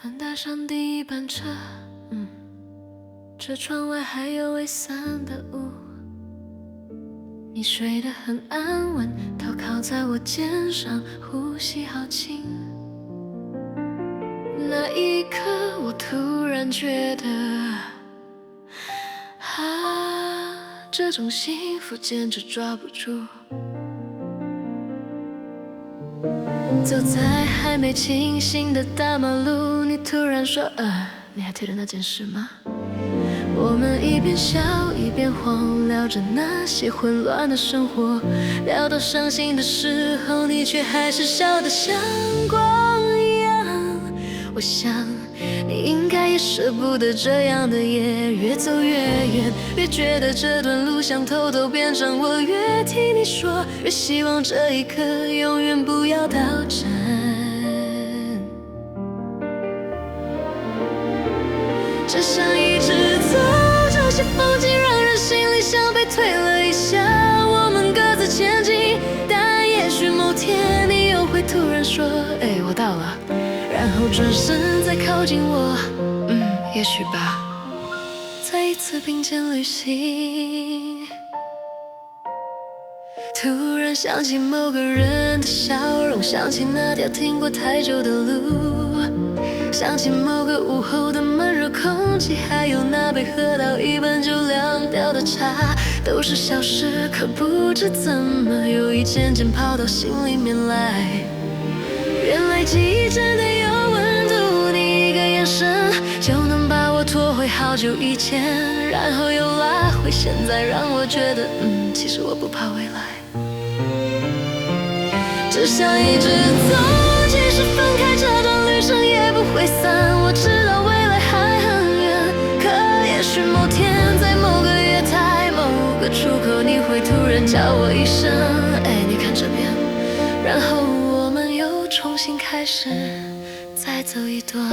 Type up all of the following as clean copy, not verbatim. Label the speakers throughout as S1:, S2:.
S1: 刚搭上第一班车，这窗外还有未散的雾。你睡得很安稳，头靠在我肩上，呼吸好轻。那一刻，我突然觉得，这种幸福简直抓不住。走在还没清醒的大马路，你突然说，你还记得那件事吗？我们一边笑一边晃，聊着那些混乱的生活，聊到伤心的时候，你却还是笑得像光一样。我想你应该也舍不得这样的夜，越走越远，越觉得这段路像偷偷变长。我越听你说，越希望这一刻永远不要到站。只想一直走，这些风景让人心里像被推了一下。我们各自前进，但也许某天你又会突然说，我到了，然后转身再靠近我，也许吧，再一次并肩旅行。突然想起某个人的笑容，想起那条停过太久的路，想起某个午后的闷热空气，还有那杯喝到一半就凉掉的茶，都是小事，可不知怎么又一件件跑到心里面来。原来记忆真的有温度，你一个眼神就能把我拖回好久以前，然后又拉回现在，让我觉得，其实我不怕未来。只想一直走，即使分开这段旅程也不会散。我知道未来还很远，可也许某天在某个月台某个出口，你会突然叫我一声，你看这边，然后我们又重新开始，再走一段。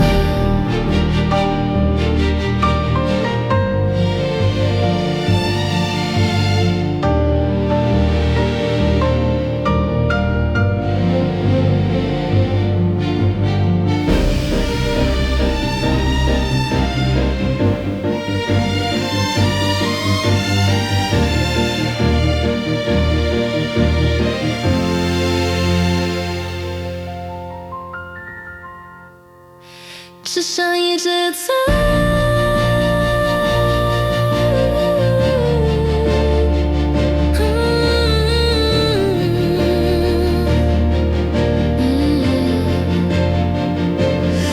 S1: 只想一直走，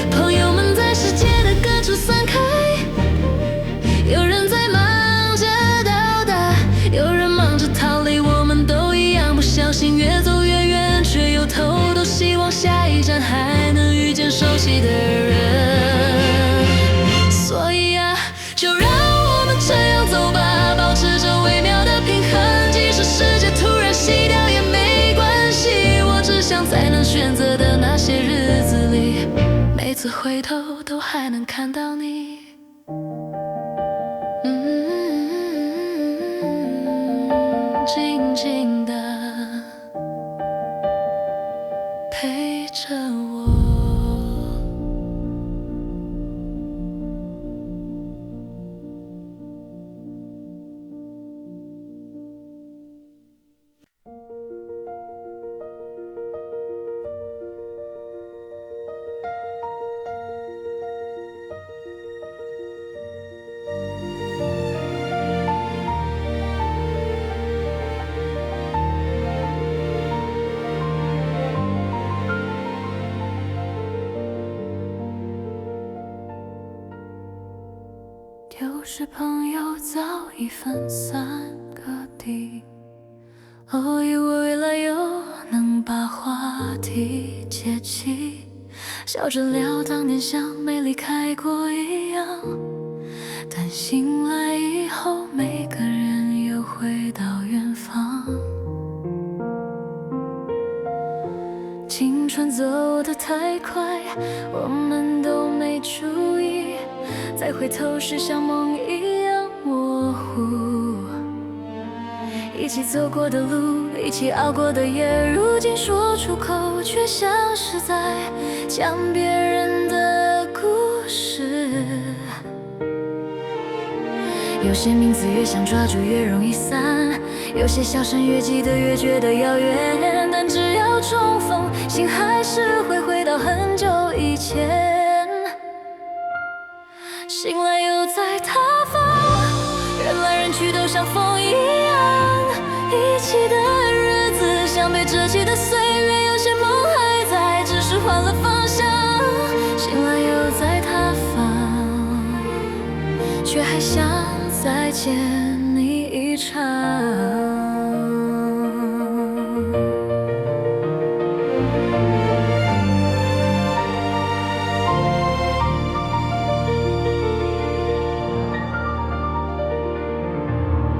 S1: 朋友们在世界的各处散开，有人在忙着到达，有人忙着逃离，我们都一样，不小心越走越远，却又偷偷希望下一站还能遇见熟悉的人。就让我们这样走吧，保持着微妙的平衡，即使世界突然熄掉也没关系。我只想在能选择的那些日子里，每次回头都还能看到你。静静地陪着我。丢失朋友早已分散各地，偶以为未来又能把话题接起，笑着聊当年像没离开过一样，但醒来以后每个人又回到远方。青春走得太快，我们都没注意，再回头时像梦一样模糊。一起走过的路，一起熬过的夜，如今说出口，却像是在讲别人的故有些名字越想抓住越容易散，有些笑声越记得越觉得遥远，但只要重逢，心还是会回到很久以前。醒来又在他方，人来人去都像风一样，一起的日子像被折起的岁月，有些梦还在，只是换了方向。醒来又在他方，却还想再见你一场。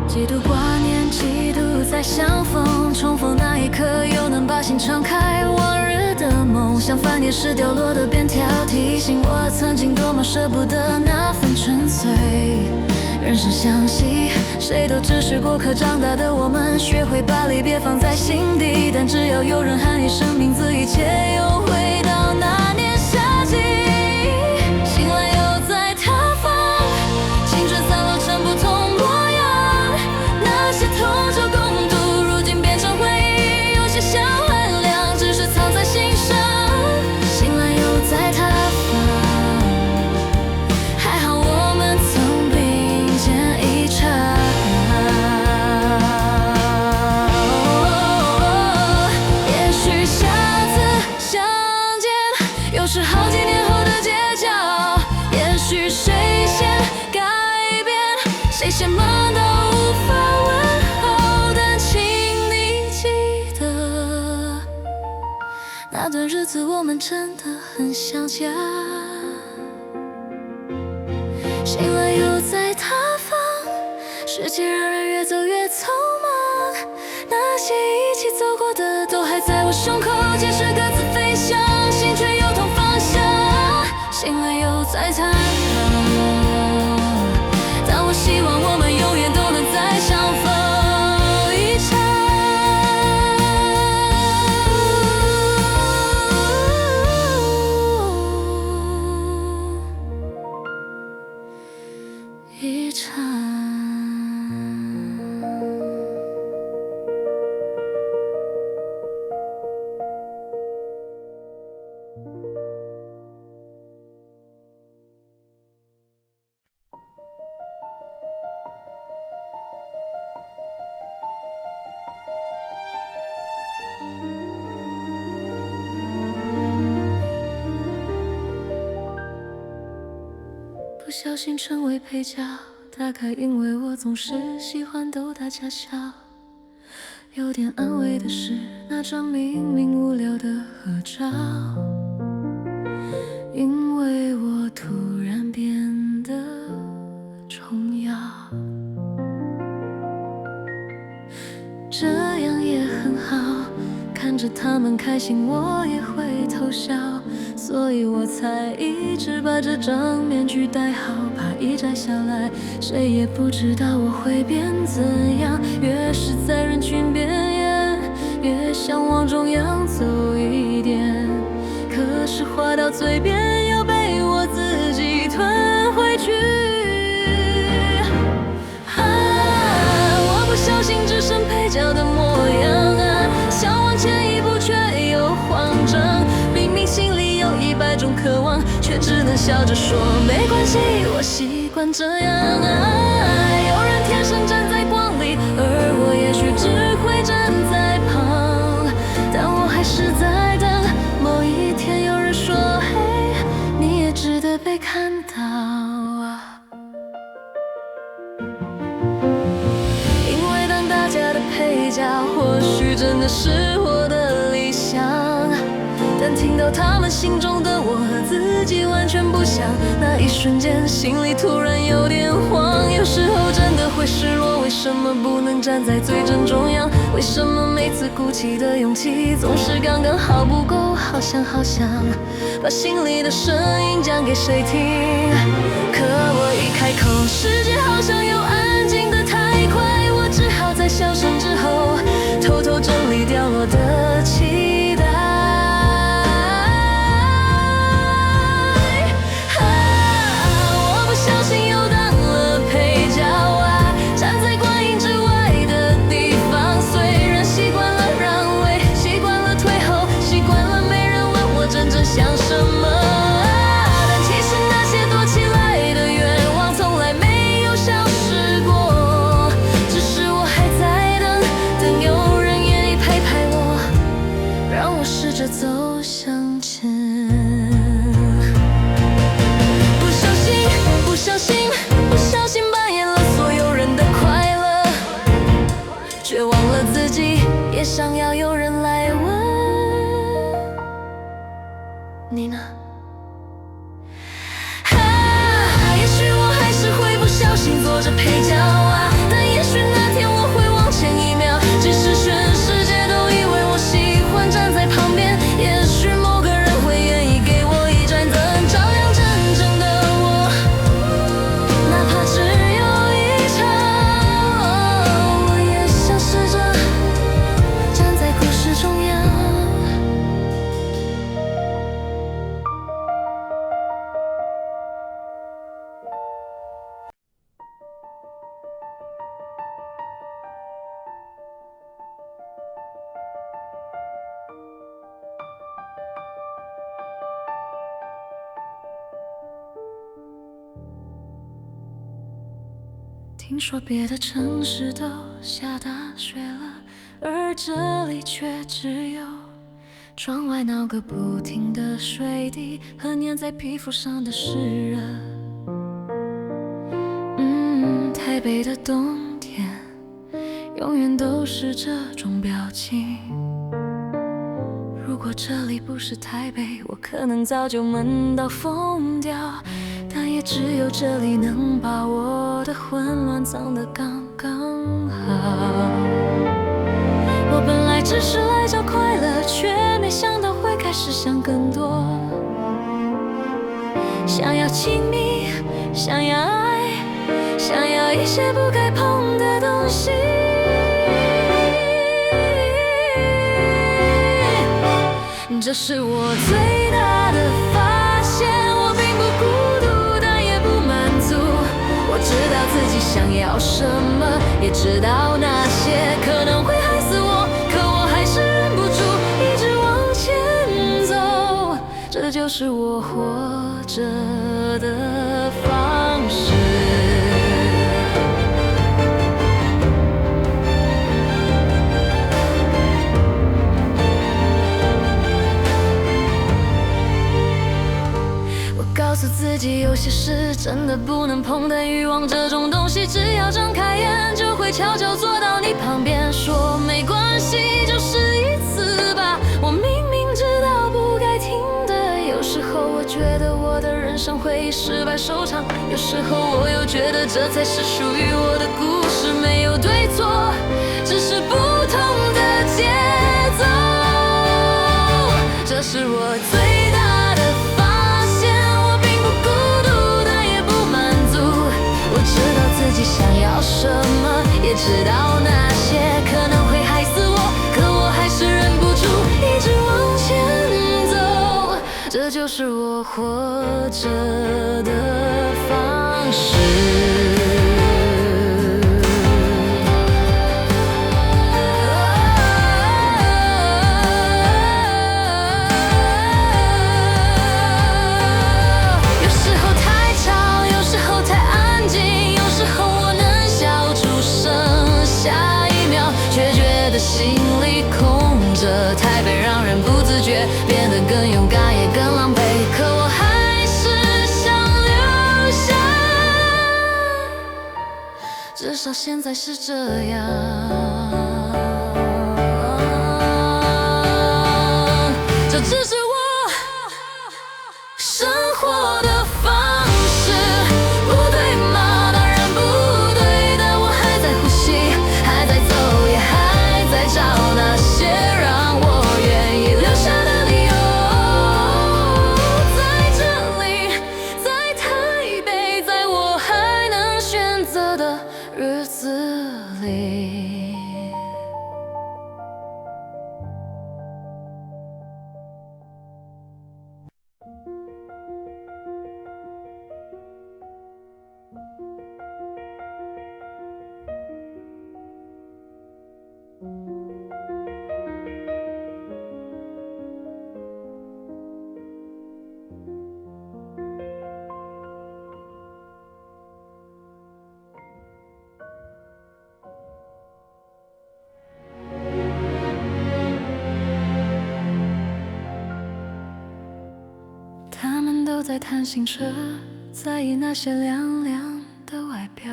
S1: 几度挂念，几度再相逢，重逢那一刻又能把心敞开。往日的梦像翻页时掉落的便条，提醒我曾经多么舍不得那份纯粹。人生相惜，谁都只是过客，长大的我们学会把离别放在心底，但只要有人喊一声名字，一切又回到那年夏季。醒来又在他方，青春散落成不同模样，那些同舟共度，如今变成回忆，有些想原谅，只是藏在心上。醒来又在他方，还好我们曾并肩一场。也许下次相见，又是好几年后的街角。也许谁先改变，谁先忙到无法问候，但请你记得，那段日子我们真的很像家。醒来又在他方，世界让人越走越匆忙，那些一起走过的都还在我胸口，即使各自飞翔，心却有同方向。醒来又在他方，但我希望我们永远都能再相逢一场。一场。不小心成为配角，大概因为我总是喜欢逗大家笑。有点安慰的是，那张明明无聊的合照，因为我突然变得重要。这样也很好，看着他们开心，我也会偷笑。所以我才一直把这张面具戴好，怕一摘下来，谁也不知道我会变怎样。越是在人群边缘，越想往中央走一点，可是话到嘴边又被我自己吞回去。我不小心只剩配角的模样啊，想往前一步却又慌张，明明心里有100种渴望，却只能笑着说没关系，我习惯这样啊。有人天生站在光里，而我也许只会站在旁，但我还是在等某一天有人说，嘿，你也值得被看到啊。因为当大家的配角，或许真的是我的理想，但听到他们心中的我和自己完全不像，那一瞬间心里突然有点慌。有时候真的会失落，为什么不能站在最正中央？为什么每次鼓起的勇气总是刚刚好不够？好想把心里的声音讲给谁听，可我一开口，世界好像又安静得太快，我只好在笑声之后偷偷整理掉落的期待。我不小心又当了配角，做着配角啊。但也许那天我会往前1秒，即使全世界都以为我喜欢站在旁边，也许某个人会愿意给我一盏灯，照亮真正的我，哪怕只有一场。我也想试着站在故事中央。听说别的城市都下大雪了，而这里却只有窗外闹个不停的水滴和粘在皮肤上的湿热。台北的冬天永远都是这种表情。如果这里不是台北，我可能早就闷到疯掉，但也只有这里能把我的混乱藏得刚刚好。我本来只是来找快乐，却没想到会开始想更多，想要亲密，想要爱，想要一些不该碰的东西。这是我最大的发现，我并不孤独，但也不满足。我知道自己想要什么，也知道那些可能会害死我，可我还是忍不住一直往前走。这就是我活着的方式。告诉自己有些事真的不能碰，但欲望这种东西只要睁开眼就会悄悄坐到你旁边，说没关系，就试一次吧。我明明知道不该听的，有时候我觉得我的人生会以失败收场，有时候我又觉得这才是属于我的故事，没有对错，只是不同的节奏。这是我最大的自己想要什么，也知道那些可能会害死我，可我还是忍不住一直往前走。这就是我活着的方式。心里空着，台北让人不自觉变得更勇敢也更狼狈，可我还是想留下，至少现在是这样。这只是我生活的方式，不对吗？当然不对，但我还在呼吸，还在走，也还在找那些让我愿意留下的理由。在这里，在台北，在我还能选择的日子里。他们都在谈新车，在意那些亮亮的外表，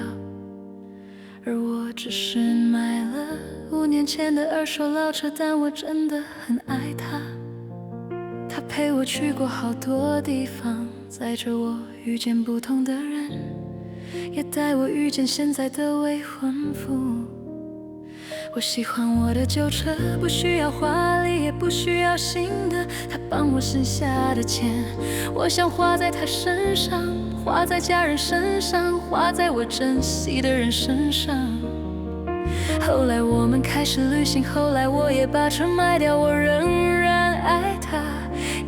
S1: 而我只是买了5年前的二手老车，但我真的很爱它。它陪我去过好多地方，载着我遇见不同的人，也带我遇见现在的未婚夫。我喜欢我的旧车，不需要华丽，也不需要新的。他帮我省下的钱，我想花在他身上，花在家人身上，花在我珍惜的人身上。后来我们开始旅行，后来我也把车卖掉，我仍然爱他，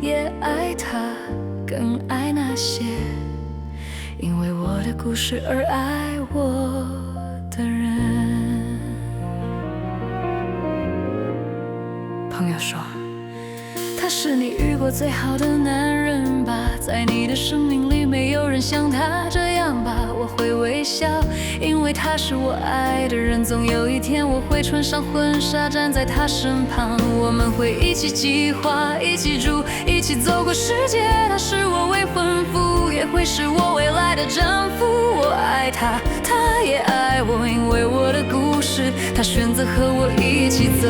S1: 也爱他，更爱那些因为我的故事而爱我的人。朋友说，他是你遇过最好的男人吧，在你的生命里没有人像他这样吧。我会微笑，因为他是我爱的人。总有一天我会穿上婚纱站在他身旁，我们会一起计划，一起住，一起走过世界。他是我未婚夫，也会是我未来的丈夫。我爱他，他也爱我，因为我的故事，他选择和我一起走。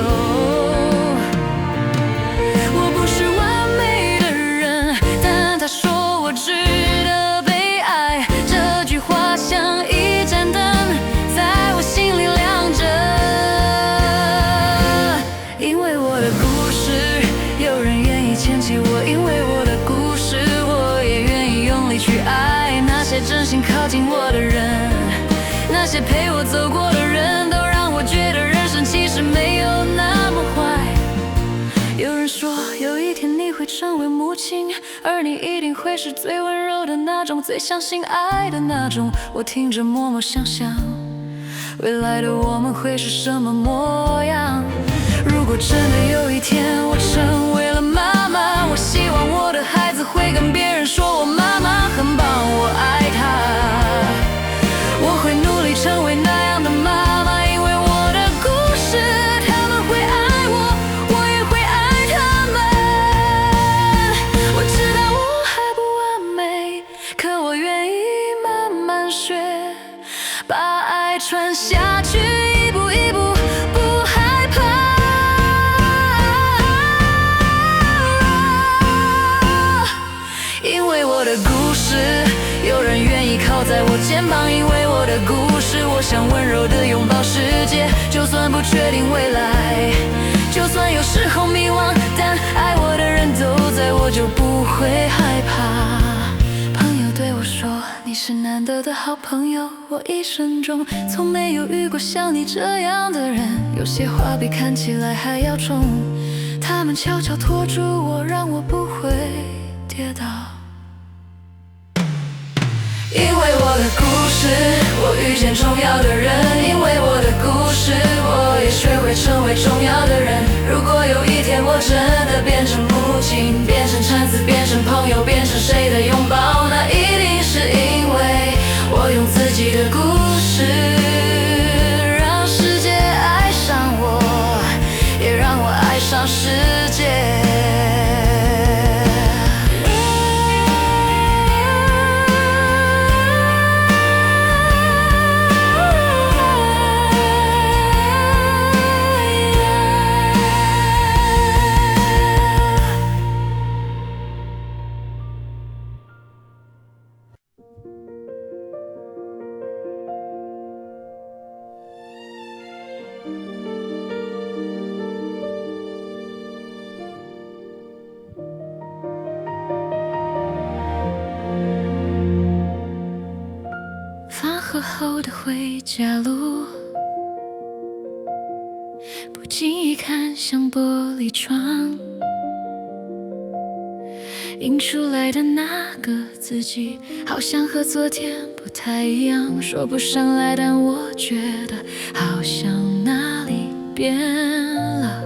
S1: 他说我值得被爱，这句话像一盏灯，在我心里亮着。因为我的故事，有人愿意牵起我，因为我的故事，我也愿意用力去爱那些真心靠近我的人，那些陪我走过的人，都让我觉得人生其实没有那么坏。有人说有一天你会成为母亲，而你一定会是最温柔的那种，最相信爱的那种。我听着默默想想，未来的我们会是什么模样。如果真的有一天我成为了妈妈，我希望我的孩子会跟别人说我妈妈很棒，我爱她。我会努力成为那样的妈妈，因为我的故事他们会爱我，我也会爱他们。我知道我还不完美，可我愿意慢慢学，把爱传下去，一步一步不害怕。因为我的故事，有人愿意靠在我肩膀，因为我的故事，我想温柔地拥抱世界。就算不确定未来，就算有时候迷惘，但爱我的人都在，我就不会害怕。朋友对我说，你是难得的好朋友，我一生中从没有遇过像你这样的人。有些话比看起来还要重，他们悄悄拖住我，让我不会跌倒。因为我的故事，我遇见重要的人，因为我的故事，我也学会成为重要的人。如果有一天我真的变成母亲，变成产子，变成朋友，变成谁的拥抱，那一定是因为我用自己的故事让世界爱上我，也让我爱上世界。放学后的回家路，不经意看向玻璃窗，映出来的那个自己，好像和昨天不太一样，说不上来，但我觉得好像哪里变了。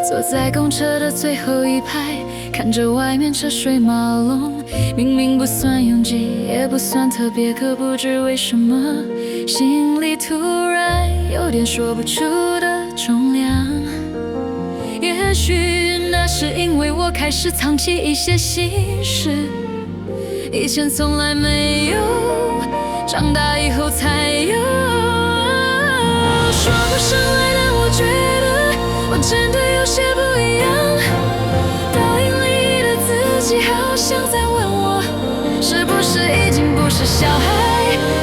S1: 坐在公车的最后一排，看着外面车水马龙，明明不算拥挤，也不算特别，可不知为什么心里突然有点说不出的重量。也许那是因为我开始藏起一些心事，以前从来没有，长大以后才有。说不上来，但我觉得我真的有些不一样。倒影里的自己好像在问我，是不是已经不是是小孩？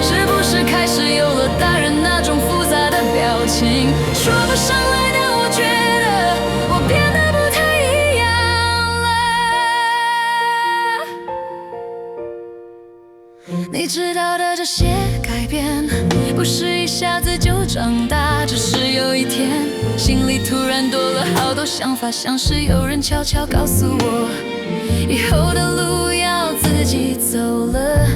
S1: 是不是开始有了大人那种复杂的表情？说不上来，但我觉得我变得不太一样了。你知道的，这些改变不是一下子就长大，只是有一天心里突然多了好多想法，像是有人悄悄告诉我，以后的路要自己走了。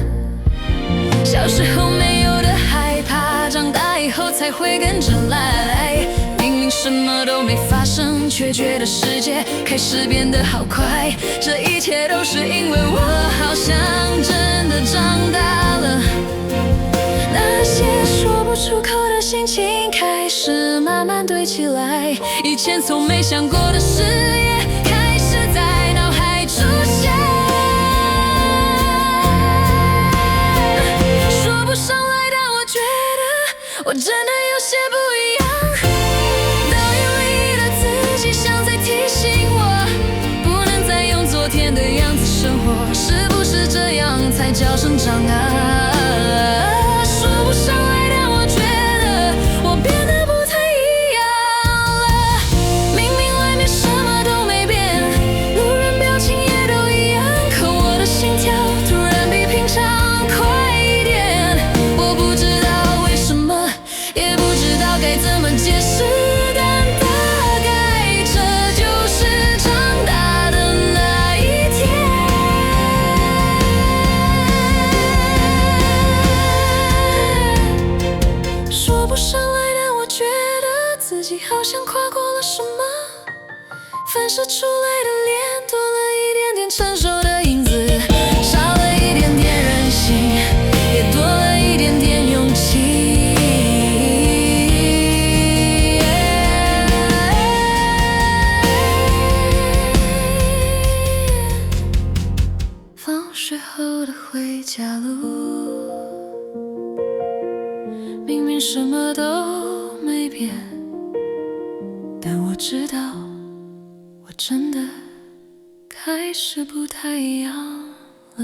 S1: 小时候没有的害怕，长大以后才会跟着来。明明什么都没发生，却觉得世界开始变得好快。这一切都是因为我好像真的长大了。那些说不出口的心情开始慢慢堆起来，以前从没想过的事也开始在脑海出现。说不上来，但我觉得我真的有些不一样。倒影里的自己像在提醒我，不能再用昨天的样子生活，是不是这样才叫成长啊？说不上来，但我觉得我变得不太一样了。明明外面什么都没变，路人表情也都一样，可我的心跳突然比平常快一点。我不知道为什么，也不知道该怎么解释，但大概这就是长大的那一天。说不上来，但我觉得自己好像跨过了什么，反射出来的脸多了一点点成熟的影子，少了一点点任性，也多了一点点勇气。放学后的回家路，明明什么都没变，但我知道我真的开始不太一样了。